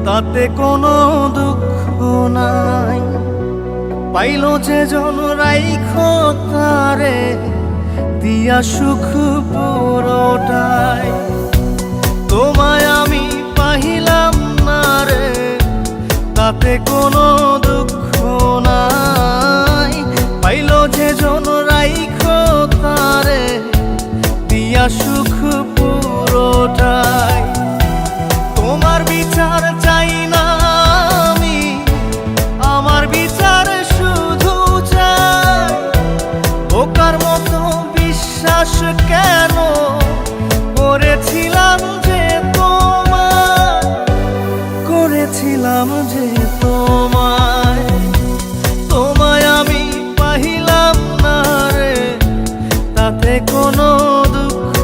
তাতে কোনো দুঃখ নাই, পাইল যে জন রাইখো তারে দিয়া সুখ পুরোটাই। তোমায় আমি পাইলাম না রে, তাতে কোনো দুঃখ নাই, পাইল যে জন রাইখো তারে দিয়া সুখ পুরোটাই। তোমার বিচার চাই না আমি, আমার বিচার শুধু চাই। বোকার মতো বিশ্বাস কেন করেছিলাম যে তোমায়, করেছিলাম যে তোমায়। তোমায় আমি পাইলাম না রে, তাতে কোনো দুঃখ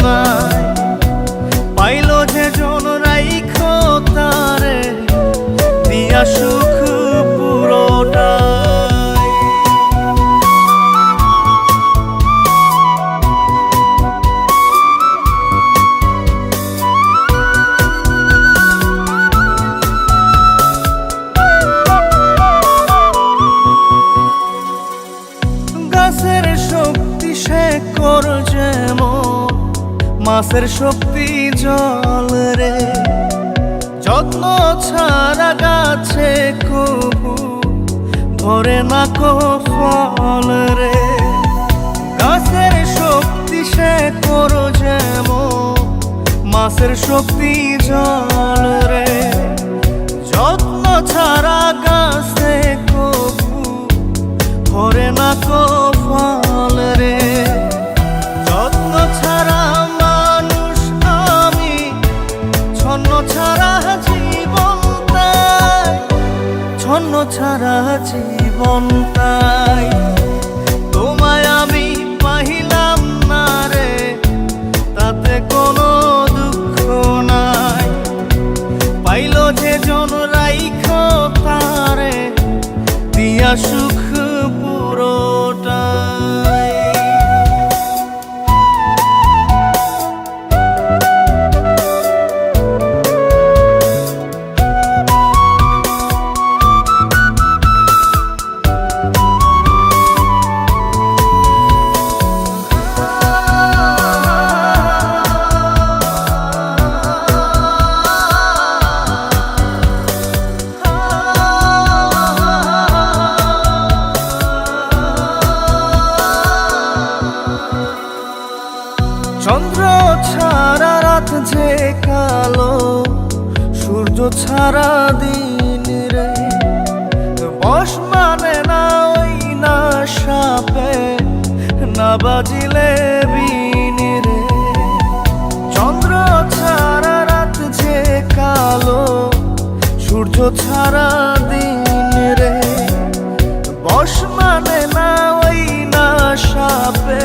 নাই, পাইল যে জন রাইখো তারে দিয়া সুখ পুরোটাই। গাছের শক্তি শেকর যেমন, মাছের শক্তি জল রে, যত্ন ছাড়া গাছে কবু ধরে না কো ফল রে। গাছের শক্তি শেকর যেমন, মাছের শক্তি জল রে, যত্ন ছাড়া গাছে কবু ধরে না কো ফল রে। যত্ন ছাড়া মানুষ আমি, ছন্ন ছাড়া জীবন তাই, ছন্ন ছাড়া জীবন তাই। তোমায় আমি পাইলাম না রে, তাতে কোনো দুঃখ নাই, পাইল যে জন রাইখো তারে দিয়া সুখ পুরোটাই। চন্দ্র ছাড়া রাত যে কালো, সূর্য ছাড়া দিন রে, বশ মানে না ওই না সাপে, না বাজিলে বিন রে। চন্দ্র ছাড়া রাত যে কালো, সূর্য ছাড়া দিন রে, বশ মানে না ওই না সাপে,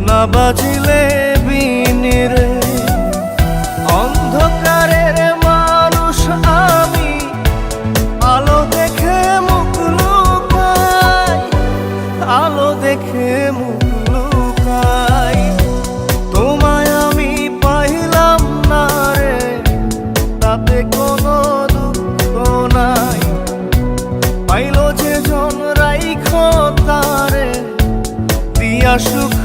না বাজিলে বিন রে। অন্ধকারের মানুষ আমি, আলো দেখে মুখ লুকাই, আলো দেখে মুখ লুকাই। তোমায় আমি পাইলাম না রে, তাতে কোনো দুঃখ নাই, পাইল যে জন রাইখো তারে দিয়া সুখ